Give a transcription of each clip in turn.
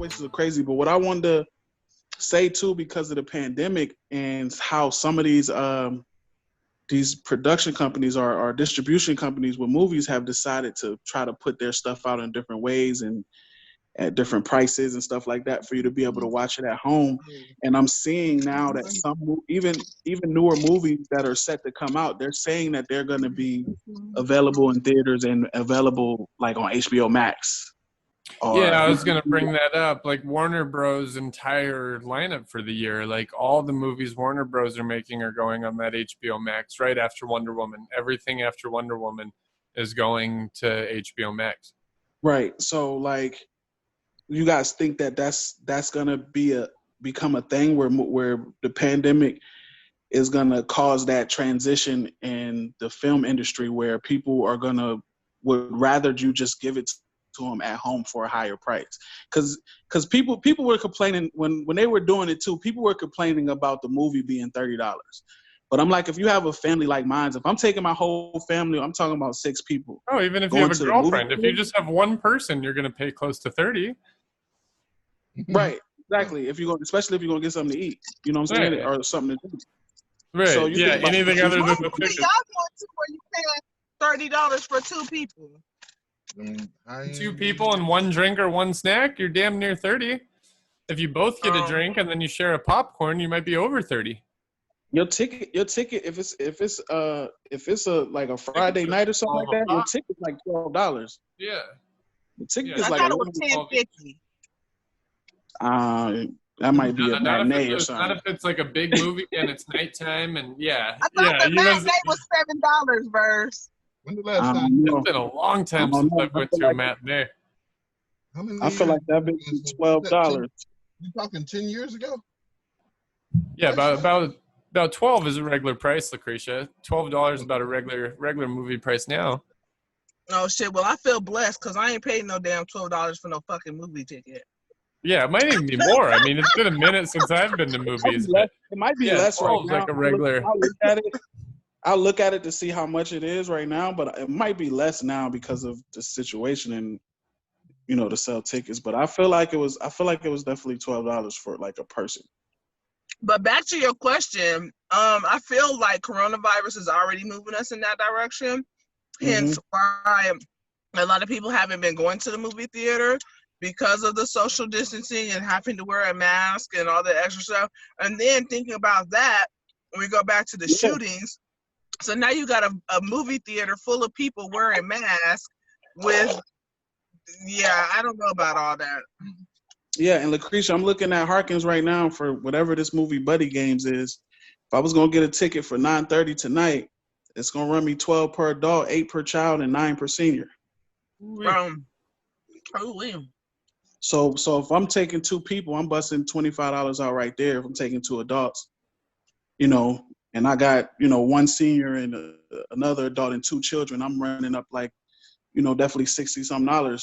situations are crazy. But what I wanted to say too, because of the pandemic and how some of these production companies or distribution companies with movies have decided to try to put their stuff out in different ways and at different prices and stuff like that for you to be able to watch it at home. And I'm seeing now that some even newer movies that are set to come out, they're saying that they're going to be available in theaters and available like on HBO Max. Yeah, I was going to bring that up. Like Warner Bros. Entire lineup for the year, like all the movies Warner Bros. Are making are going on that HBO Max right after Wonder Woman. Everything after Wonder Woman is going to HBO Max. Right. So like, you guys think that that's going to become a thing where the pandemic is going to cause that transition in the film industry where people would rather you just give it to them at home for a higher price? Because people were complaining when they were doing it too. People were complaining about the movie being $30. But I'm like, if you have a family like mine, if I'm taking my whole family, I'm talking about 6 people. Oh, even if you have a girlfriend, if you just have one person, you're going to pay close to $30. Right, exactly. Especially if you're gonna get something to eat, you know what I'm saying, or something to do. Right. So you anything other than the ticket. Y'all going to where you paying $30 for 2 people? 2 people and 1 drink or 1 snack, you're damn near 30. If you both get a drink and then you share a popcorn, you might be over 30. Your ticket, if it's like a Friday night or something like that, your ticket's like $12. Yeah. The ticket is like it was $10.50. That might be a matinee or something. Not if it's like a big movie and it's nighttime and I thought the matinee was $7 verse. When the last time? It's been a long time since I went to a matinee. I feel like that been $12. You talking 10 years ago? Yeah, about 12 is a regular price, LaKrysia. $12 is about a regular movie price now. Oh shit! Well, I feel blessed because I ain't paid no damn $12 for no fucking movie ticket. Yeah, it might even be more. I mean, it's been a minute since I've been to movies. It might be less right now. Like a regular. I'll look at it to see how much it is right now, but it might be less now because of the situation and to sell tickets. But I feel like it was definitely $12 for like a person. But back to your question, I feel like coronavirus is already moving us in that direction. Hence why a lot of people haven't been going to the movie theater because of the social distancing and having to wear a mask and all the extra stuff. And then thinking about that, when we go back to the shootings, so now you got a movie theater full of people wearing masks with, I don't know about all that. Yeah, and LaKrysia, I'm looking at Harkins right now for whatever this movie Buddy Games is. If I was going to get a ticket for $9:30 tonight, it's going to run me $12 per adult, $8 per child, and $9 per senior. So if I'm taking 2 people, I'm busting $25 out right there. If I'm taking 2 adults, and I got, 1 senior and another adult and 2 children, I'm running up like, definitely $60-something.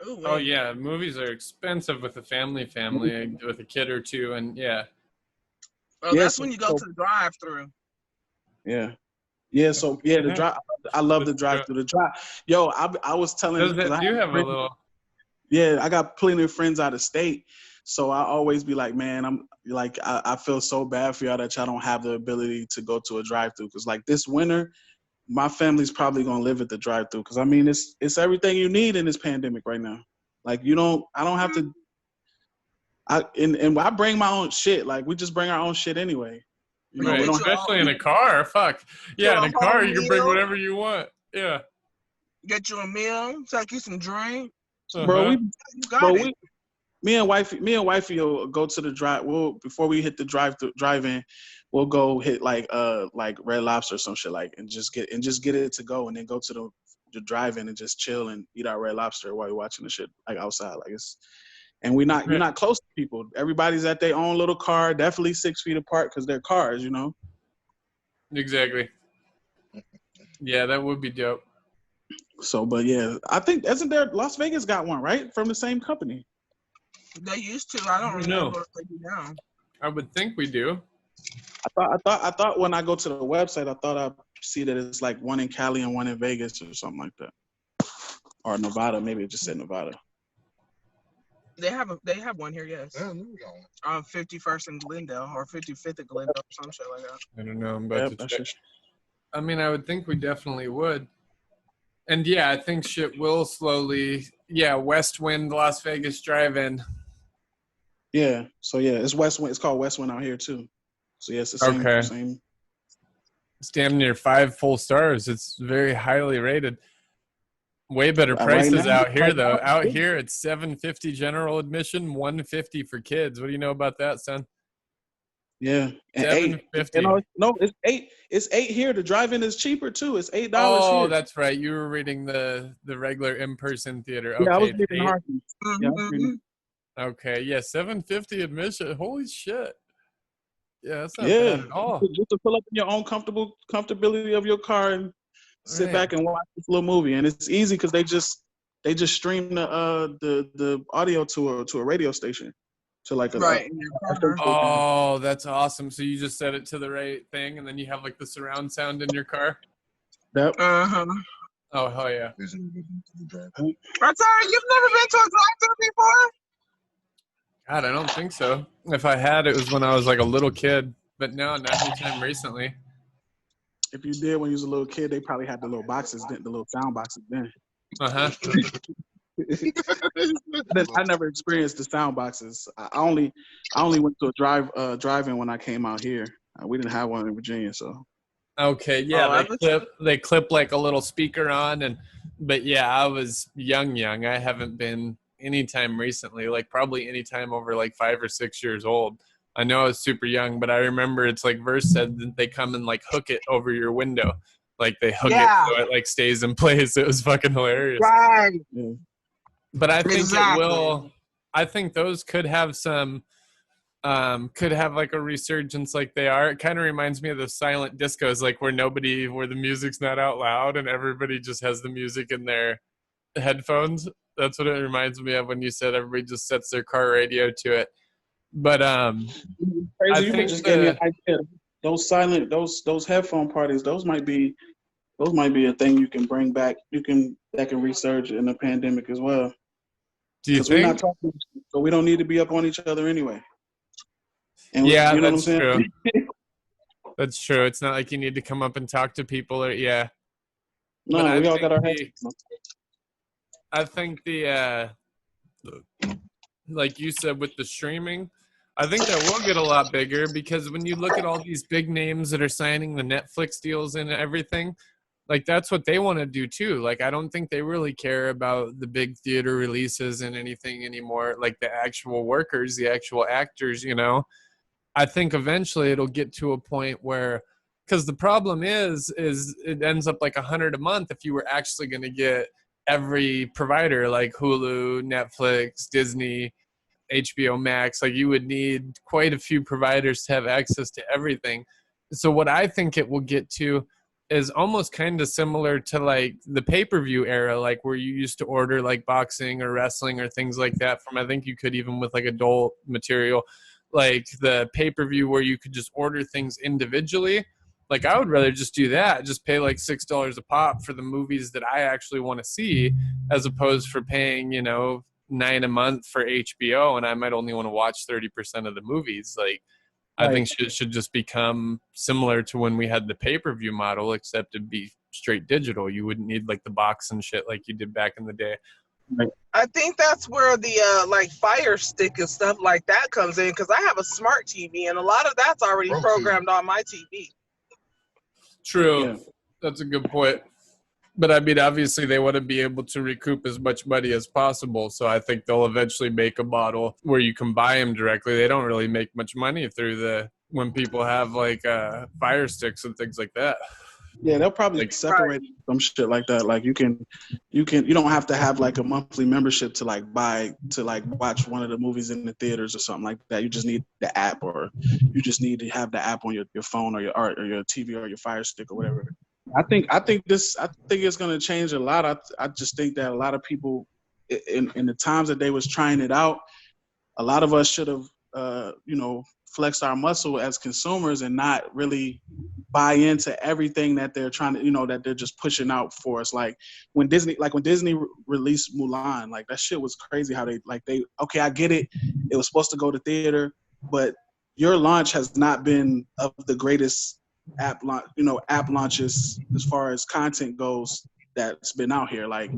Oh yeah, movies are expensive with a family with a kid or 2, and that's when you go to the drive-through. Yeah, so the drive. I love the drive-through. The drive. Yo, I was telling. Yeah, I got plenty of friends out of state, so I always be like, man, I'm like, I feel so bad for y'all that y'all don't have the ability to go to a drive-through, because like this winter, my family's probably gonna live at the drive-through, because I mean it's everything you need in this pandemic right now. Like I don't have to. And I bring my own shit. Like we just bring our own shit anyway. Right, especially in a car. Fuck. Yeah, in a car you can bring whatever you want. Yeah. Get you a meal, take you some drink. Bro, me and wifey will go to the drive. Before we hit the drive-in, we'll go hit like Red Lobster or some shit and just get it to go, and then go to the drive-in and just chill and eat our Red Lobster while you're watching the shit like outside. Like it's, and you're not close to people. Everybody's at their own little car, definitely 6 feet apart because they're cars, Exactly. Yeah, that would be dope. So, but yeah, I think Las Vegas got one, right? From the same company. They used to. I don't remember if they do now. I would think we do. I thought when I go to the website, I thought I see that it's like one in Cali and one in Vegas or something like that. Or Nevada, maybe it just said Nevada. They have one here, yes. Yeah, we got one. On 51st and Glendale or 55th and Glendale or some shit like that. I don't know. I'm about to check. I mean, I would think we definitely would. And yeah, I think shit will slowly. Yeah, West Wind Las Vegas Drive-In. Yeah. So yeah, it's West Wind. It's called West Wind out here too. So yeah, it's the same. Okay. Same. It's damn near 5 full stars. It's very highly rated. Way better prices out here though. Out here it's $750 general admission, $150 for kids. What do you know about that, son? Yeah, and $8. No, it's $8. It's $8 here. The drive-in is cheaper too. It's $8 Oh, here. that's right. You were reading the regular in-person theater. Yeah, okay, I was reading Harkins. Yeah, I was reading. Okay, yeah, $750 admission. Holy shit. Yeah, that's not bad at all. Just to pull up in your own comfortability of your car and sit back and watch this little movie, and it's easy because they just stream the audio to a radio station, to like a right. Oh, that's awesome! So you just set it to the right thing, and then you have like the surround sound in your car. Yep. Uh-huh. Oh hell yeah! I'm sorry, you've never been to a drive-thru before? God, I don't think so. If I had, it was when I was like a little kid, but no, not anytime recently. If you did when you was a little kid, they probably had the little boxes, the little sound boxes then. Uh-huh. I never experienced the sound boxes. I only went to a drive-in when I came out here. We didn't have one in Virginia, so. Okay, yeah, they clip like a little speaker on, but yeah, I was young. I haven't been anytime recently, like probably anytime over like 5 or 6 years old. I know I was super young, but I remember it's like Verse said that they come and like hook it over your window. Like they hook it so it like stays in place. It was fucking hilarious. Right. Yeah. But I think it will. I think those could have some, could have like a resurgence like they are. It kind of reminds me of the silent discos, like where the music's not out loud and everybody just has the music in their headphones. That's what it reminds me of when you said everybody just sets their car radio to it. But crazy, you just gave me an idea. Those headphone parties, those might be a thing you can bring back. That can resurge in the pandemic as well. Do you think? We're not talking, so we don't need to be up on each other anyway. And yeah, you know that's true. That's true. It's not like you need to come up and talk to people or No, we all got our heads. I think like you said with the streaming, I think that will get a lot bigger because when you look at all these big names that are signing the Netflix deals and everything, like that's what they want to do too. Like I don't think they really care about the big theater releases and anything anymore, like the actual workers, the actual actors, you know. I think eventually it'll get to a point where, because the problem is it ends up like $100 a month if you were actually going to get every provider like Hulu, Netflix, Disney, HBO Max. Like you would need quite a few providers to have access to everything. So what I think it will get to is almost kind of similar to like the pay-per-view era, like where you used to order like boxing or wrestling or things like that from, I think you could even with like adult material, like the pay-per-view where you could just order things individually. Like I would rather just do that, just pay like $6 a pop for the movies that I actually want to see, as opposed for paying, you know, $9 a month for HBO and I might only want to watch 30% of the movies. Like I think it should just become similar to when we had the pay-per-view model, except it'd be straight digital. You wouldn't need like the box and shit like you did back in the day. Right. I think that's where the like Fire Stick and stuff like that comes in, because I have a smart TV and a lot of that's already programmed on my TV. True. Yeah. That's a good point. But I mean, obviously they want to be able to recoup as much money as possible. So I think they'll eventually make a model where you can buy them directly. They don't really make much money through when people have like Fire Sticks and things like that. Yeah, they'll probably like separate some shit like that. Like you don't have to have like a monthly membership to like watch one of the movies in the theaters or something like that. You just need the app, or you just need to have the app on your phone or your TV or your Fire Stick or whatever. I think it's going to change a lot. I just think that a lot of people in the times that they was trying it out, a lot of us should have flex our muscle as consumers and not really buy into everything that they're trying to, that they're just pushing out for us. Like when Disney released Mulan, like that shit was crazy how okay, I get it. It was supposed to go to theater, but your launch has not been of the greatest app launches as far as content goes that's been out here. Like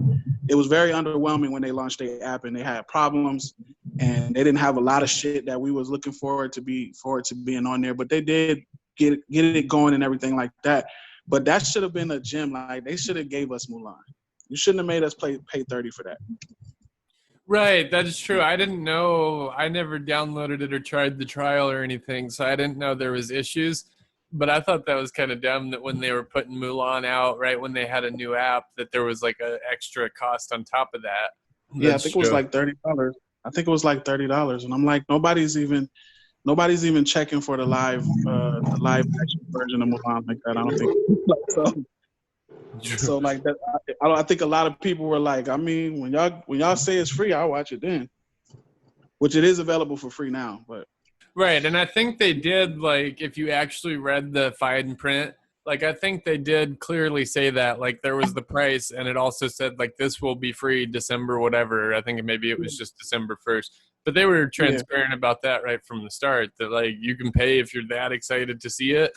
it was very underwhelming when they launched their app and they had problems and they didn't have a lot of shit that we was looking forward to being on there, but they did get it going and everything like that. But that should have been a gem. Like they should have gave us Mulan. You shouldn't have made us pay $30 for that. Right, that is true. I didn't know. I never downloaded it or tried the trial or anything, so I didn't know there was issues. But I thought that was kind of dumb that when they were putting Mulan out, right when they had a new app, that there was like an extra cost on top of that. Yeah, I think it was like $30. I think it was like $30, and I'm like, nobody's even checking for the live action version of Mulan like that. I don't think so. So like that, I think a lot of people were like, I mean, when y'all say it's free, I'll watch it then. Which it is available for free now, but. Right, and I think they did, like, if you actually read the fine print, like, I think they did clearly say that, like, there was the price, and it also said, like, this will be free December whatever. I think maybe it was just December 1st. But they were transparent about that right from the start, that, like, you can pay if you're that excited to see it,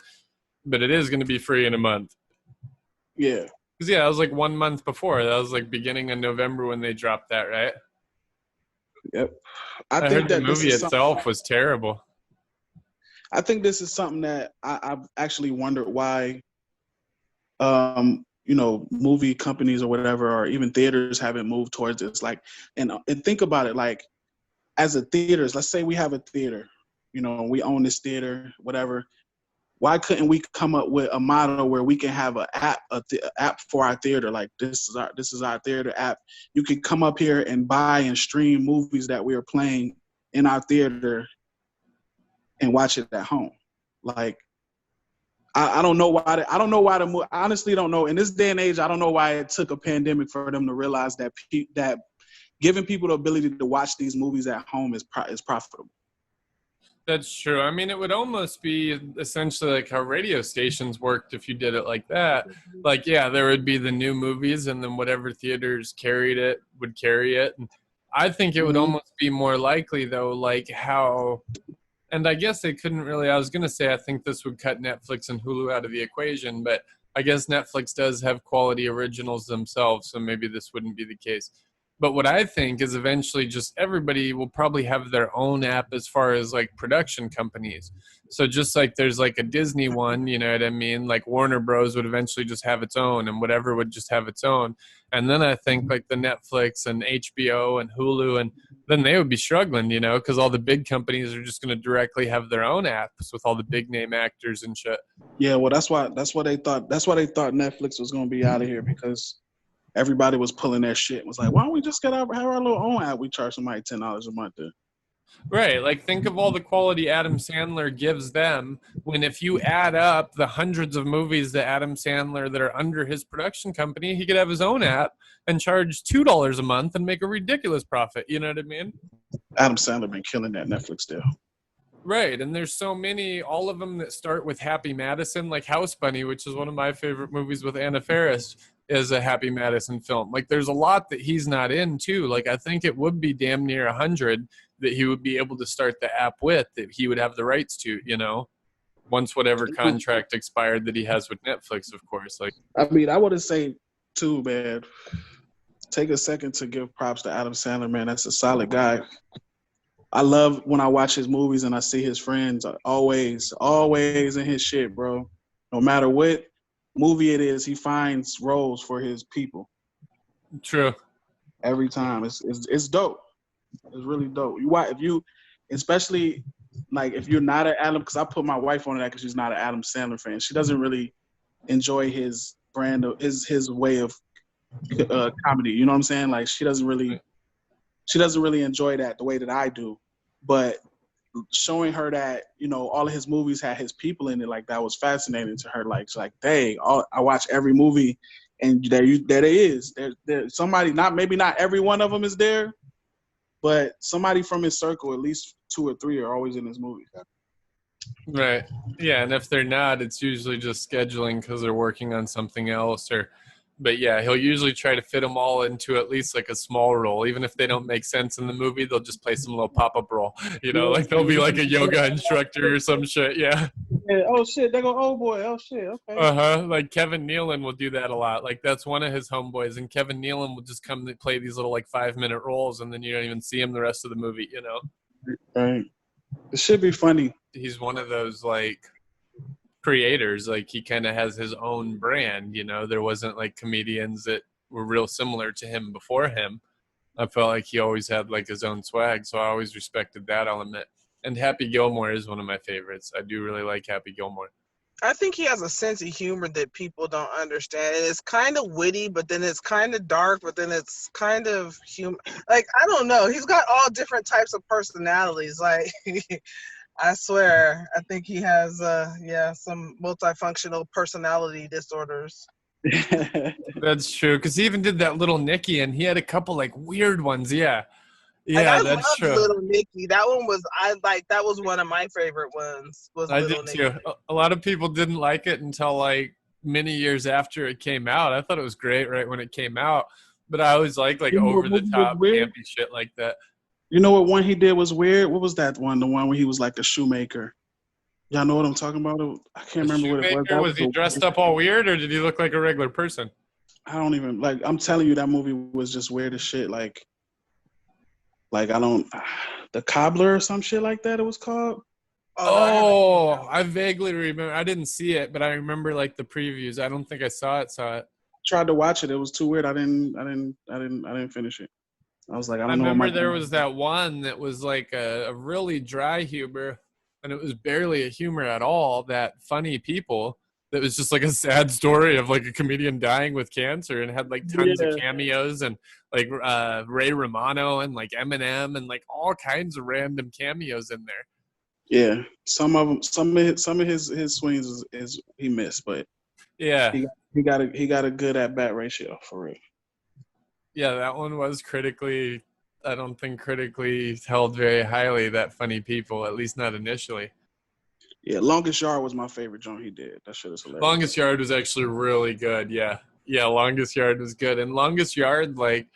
but it is going to be free in a month. Yeah. Because, that was, like, 1 month before. That was, like, beginning of November when they dropped that, right? Yep. I think that the movie itself was terrible. I think this is something that I've actually wondered why, movie companies or whatever, or even theaters haven't moved towards this. Like, and think about it, like, as a theaters, let's say we have a theater, we own this theater, whatever. Why couldn't we come up with a model where we can have an app for our theater? Like this is our theater app. You can come up here and buy and stream movies that we are playing in our theater and watch it at home. Like, I don't know why. I honestly don't know. In this day and age, I don't know why it took a pandemic for them to realize that that giving people the ability to watch these movies at home is profitable. That's true. I mean, it would almost be essentially like how radio stations worked if you did it like that. Like, there would be the new movies, and then whatever theaters carried it would carry it. And I think it would almost be more likely, though, like how. And I guess they couldn't really, I was going to say, I think this would cut Netflix and Hulu out of the equation, but I guess Netflix does have quality originals themselves, so maybe this wouldn't be the case. But what I think is eventually just everybody will probably have their own app as far as like production companies. So just like there's like a Disney one, you know what I mean? Like Warner Bros. Would eventually just have its own, and whatever would just have its own. And then I think like the Netflix and HBO and Hulu, and then they would be struggling, because all the big companies are just going to directly have their own apps with all the big name actors and shit. Yeah, well, that's why they thought Netflix was going to be out of here, because everybody was pulling their shit. It was like, why don't we just have our little own app? We charge somebody $10 a month to. Right, like think of all the quality Adam Sandler gives them, when if you add up the hundreds of movies that Adam Sandler that are under his production company, he could have his own app and charge $2 a month and make a ridiculous profit. You know what I mean? Adam Sandler been killing that Netflix deal. Right, and there's so many, all of them that start with Happy Madison, like House Bunny, which is one of my favorite movies with Anna Faris, is a Happy Madison film. Like there's a lot that he's not in too. Like I think it would be damn near 100 that he would be able to start the app with, that he would have the rights to, once whatever contract expired that he has with Netflix, of course. Like, I mean, I would say too, man, take a second to give props to Adam Sandler, man. That's a solid guy. I love when I watch his movies and I see his friends always in his shit, bro. No matter what movie it is, he finds roles for his people. True. Every time. It's dope. It's really dope. Especially like if you're not an Adam, because I put my wife on that because she's not an Adam Sandler fan. She doesn't really enjoy his brand of his way of comedy. You know what I'm saying? Like she doesn't really enjoy that the way that I do. But showing her that, all of his movies had his people in it, like that was fascinating to her. Like, she's like, dang, I watch every movie, and there it is. There's somebody, maybe not every one of them is there, but somebody from his circle, at least 2 or 3 are always in this movie. Right. Yeah, and if they're not, it's usually just scheduling because they're working on something else. But yeah, he'll usually try to fit them all into at least like a small role. Even if they don't make sense in the movie, they'll just play some little pop-up role. Like they'll be like a yoga instructor or some shit. Yeah. Yeah. Oh shit, they go, oh boy, oh shit, okay. Like Kevin Nealon will do that a lot. Like that's one of his homeboys, and Kevin Nealon will just come to play these little like 5-minute roles, and then you don't even see him the rest of the movie. Right. It should be funny. He's one of those like creators. Like he kind of has his own brand. There wasn't like comedians that were real similar to him before him. I felt like he always had like his own swag, so I always respected that element. And Happy Gilmore is one of my favorites. I do really like Happy Gilmore. I think he has a sense of humor that people don't understand. And it's kind of witty, but then it's kind of dark, but then it's kind of humor. Like, I don't know. He's got all different types of personalities. Like, I swear, I think he has, some multifunctional personality disorders. That's true, because he even did that Little Nicky, and he had a couple, like, weird ones, yeah. Yeah, that's true. Little Nicky. That one was that was one of my favorite ones. I did too. A lot of people didn't like it until like many years after it came out. I thought it was great right when it came out, but I always like over the top campy shit like that. You know what one he did was weird? What was that one? The one where he was like a shoemaker. Y'all know what I'm talking about? I can't remember what it was. Was he dressed up all weird, or did he look like a regular person? I don't even I'm telling you, that movie was just weird as shit. The Cobbler or some shit like that it was called. Oh, I vaguely remember. I didn't see it, but I remember like the previews. I don't think I saw it. Tried to watch it. It was too weird. I didn't finish it. I was like, I remember there was that one that was like a really dry humor, and it was barely a humor at all. That Funny People. That was just like a sad story of like a comedian dying with cancer, and had like tons of cameos, and like Ray Romano and like Eminem and like all kinds of random cameos in there. Yeah, some of his swings is he missed, but yeah, he got a good at bat ratio for real. Yeah, that one was I don't think critically held very highly. That Funny People, at least not initially. Yeah, Longest Yard was my favorite joint he did. That shit is hilarious. Longest Yard was actually really good. Yeah, Longest Yard was good. And Longest Yard, like,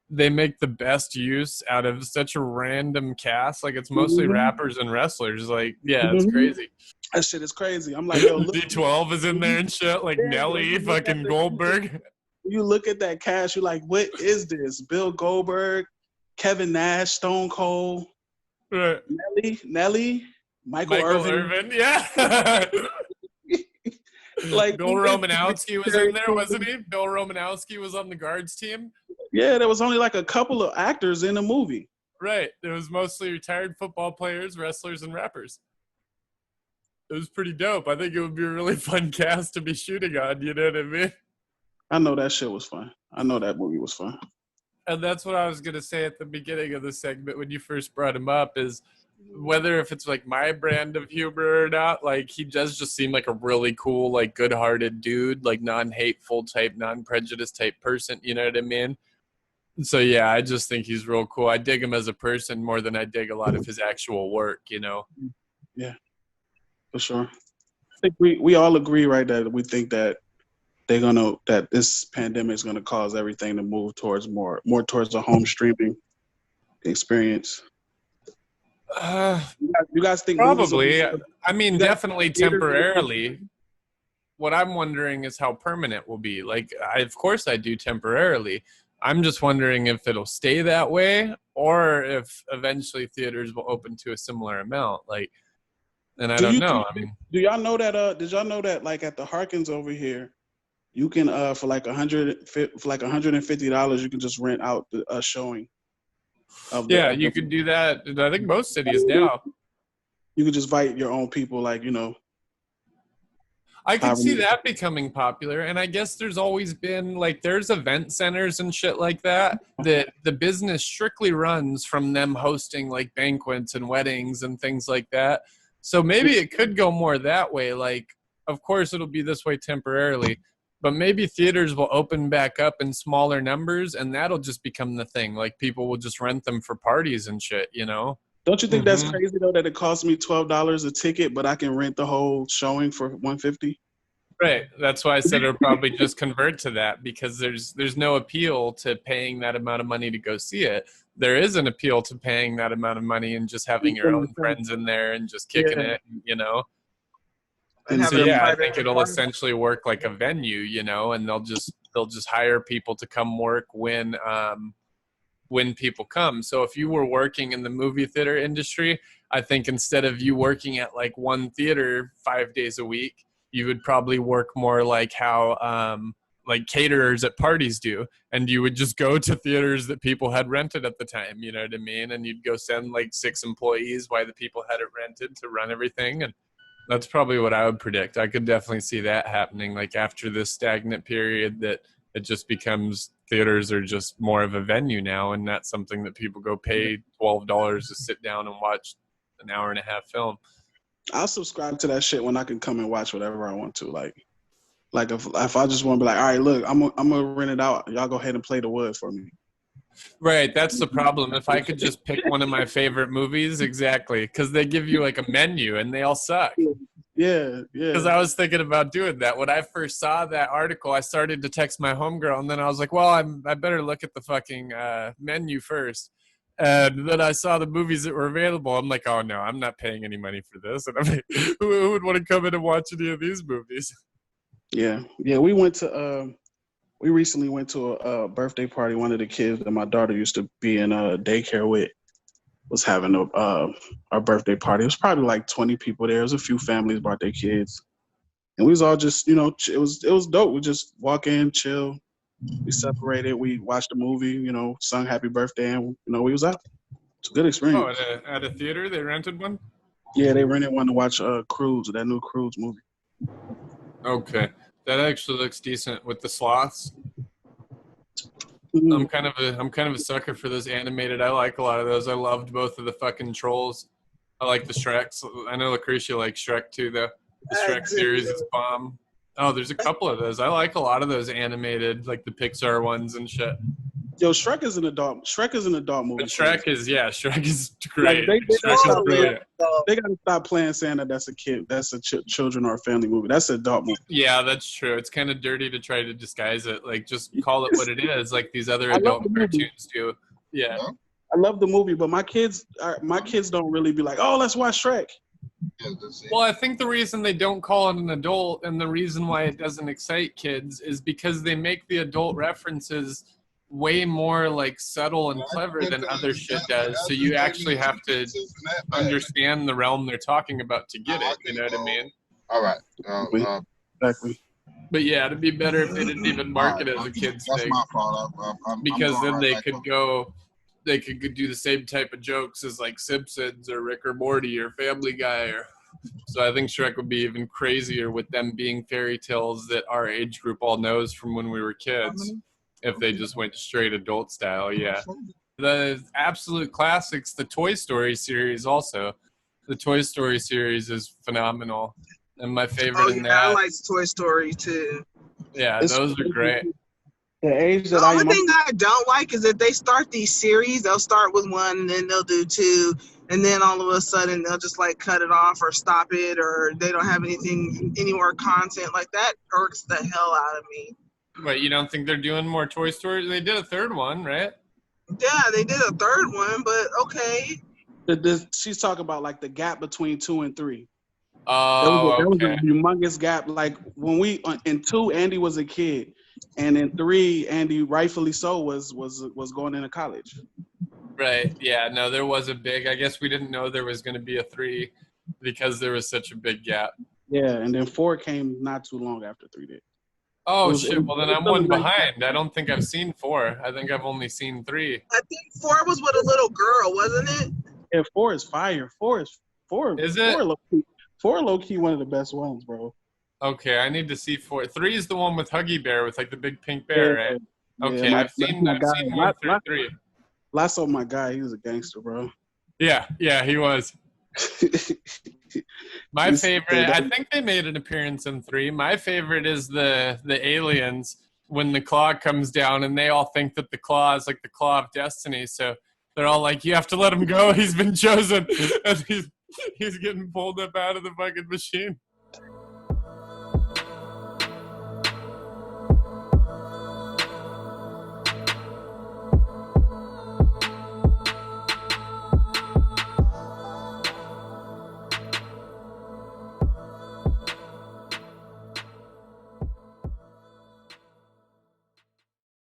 they make the best use out of such a random cast. Like, it's mostly rappers and wrestlers. Like, yeah, it's crazy. That shit is crazy. I'm like, yo, look. D12 is in there and shit. Like, Nelly, fucking Goldberg. You look at that cast, you're like, what is this? Bill Goldberg, Kevin Nash, Stone Cold, right. Nelly. Michael Irvin, yeah. Like Bill Romanowski was in there, wasn't he? Bill Romanowski was on the guards team. Yeah, there was only like a couple of actors in the movie. Right. It was mostly retired football players, wrestlers, and rappers. It was pretty dope. I think it would be a really fun cast to be shooting on, you know what I mean? I know that shit was fun. I know that movie was fun. And that's what I was going to say at the beginning of the segment when you first brought him up is whether if it's like my brand of humor or not, like he does just seem like a really cool, like good-hearted dude, like non-hateful type, non-prejudice type person, you know what I mean? So yeah, I just think he's real cool. I dig him as a person more than I dig a lot of his actual work, you know? Yeah, for sure. I think we all agree, right, that we think that that this pandemic is gonna cause everything to move towards more towards a home streaming experience. You guys think probably? I mean, definitely temporarily. What I'm wondering is how permanent will be. Like, of course I do temporarily. I'm just wondering if it'll stay that way or if eventually theaters will open to a similar amount. Like, and I don't know. I mean, do y'all know that? Did y'all know that? Like at the Harkins over here, you can for like $150, you can just rent out a showing. You could do that. I think most cities now. You could just invite your own people, like, you know. I could see that becoming popular, and I guess there's always been, like, there's event centers and shit like that the business strictly runs from them hosting, like, banquets and weddings and things like that. So maybe it could go more that way. Like, of course it'll be this way temporarily, but maybe theaters will open back up in smaller numbers, and that'll just become the thing. Like, people will just rent them for parties and shit, you know? Don't you think that's crazy though that it costs me $12 a ticket, but I can rent the whole showing for $150? Right. That's why I said it'll probably just convert to that, because there's no appeal to paying that amount of money to go see it. There is an appeal to paying that amount of money and just having your own friends in there and just kicking it, you know. And so yeah, I think it'll essentially work like a venue, you know, and they'll just hire people to come work when people come. So if you were working in the movie theater industry, I think instead of you working at like one theater 5 days a week, you would probably work more like how like caterers at parties do, and you would just go to theaters that people had rented at the time, you know what I mean? And you'd go send like 6 employees while the people had it rented to run everything. And that's probably what I would predict. I could definitely see that happening, like after this stagnant period, that it just becomes theaters are just more of a venue now, and not something that people go pay $12 to sit down and watch an hour and a half film. I'll subscribe to that shit when I can come and watch whatever I want to. Like if I just want to be like, all right, look, I'm gonna rent it out. Y'all go ahead and play the wood for me. Right, that's the problem. If I could just pick one of my favorite movies, exactly, because they give you like a menu and they all suck. Yeah. Because I was thinking about doing that. When I first saw that article, I started to text my homegirl, and then I was like, well, I better look at the fucking menu first. And then I saw the movies that were available. I'm like, oh no, I'm not paying any money for this. And I'm like, who would want to come in and watch any of these movies? Yeah. We recently went to a birthday party. One of the kids that my daughter used to be in daycare with was having our birthday party. It was probably like 20 people there. There was a few families brought their kids, and we was all just, you know, it was dope. We just walk in, chill. We separated. We watched a movie, you know, sung happy birthday, and you know, we was out. It's a good experience. Oh, at a theater, they rented one? Yeah, they rented one to watch Cruise, that new Cruise movie. Okay. That actually looks decent with the sloths. Mm-hmm. I'm kind of a sucker for those animated. I like a lot of those. I loved both of the fucking Trolls. I like the Shreks. I know LaKrysia likes Shrek too, though. The Shrek series is bomb. Oh, there's a couple of those. I like a lot of those animated, like the Pixar ones and shit. Yo, Shrek is an adult movie. But Shrek is great. Like, Shrek is brilliant. They gotta stop saying that that's a kid, that's a children or a family movie. That's an adult movie. Yeah, that's true. It's kind of dirty to try to disguise it. Like, just call it what it is, like these other adult cartoons do. Yeah. I love the movie, but my kids don't really be like, oh, let's watch Shrek. Well, I think the reason they don't call it an adult, and the reason why it doesn't excite kids, is because they make the adult references way more like subtle and clever than other shit does. So you actually have to understand the realm they're talking about to get it. You know what I mean? All right. Exactly. But yeah, it'd be better if they didn't even market it as a kids That's thing. my fault. Because then they could do the same type of jokes as like Simpsons or Rick or Morty or Family Guy. So I think Shrek would be even crazier with them being fairy tales that our age group all knows from when we were kids. If they just went straight adult style, yeah. The absolute classics, the Toy Story series also. The Toy Story series is phenomenal. And my favorite in that. I like Toy Story too. Yeah, those are great. The age that the only thing I don't like is that they start these series. They'll start with one, and then they'll do two, and then all of a sudden they'll just like cut it off or stop it, or they don't have any more content. Like that irks the hell out of me. Wait, you don't think they're doing more Toy Story? They did a third one, right? Yeah, they did a third one, but okay. She's talking about like the gap between 2 and 3. Oh, that was a humongous gap. Like when we in 2, Andy was a kid, and in 3, Andy, rightfully so, was going into college. Right. Yeah. No, there was a big. I guess we didn't know there was going to be a 3 because there was such a big gap. Yeah, and then 4 came not too long after 3 did. Oh shit! Well, then I'm one behind. I don't think I've seen 4. I think I've only seen 3. I think 4 was with a little girl, wasn't it? Yeah, 4 is fire. 4 is 4. Is it? 4 low key one of the best ones, bro. Okay, I need to see 4. 3 is the one with Huggy Bear with like the big pink bear, right? Okay, yeah, I've seen 1 through 3. Lasso, my guy, he was a gangster, bro. Yeah, he was. My favorite, I think they made an appearance in 3. My favorite is the aliens when the claw comes down and they all think that the claw is like the claw of destiny. So They're all like, you have to let him go. He's been chosen. And he's getting pulled up out of the fucking machine.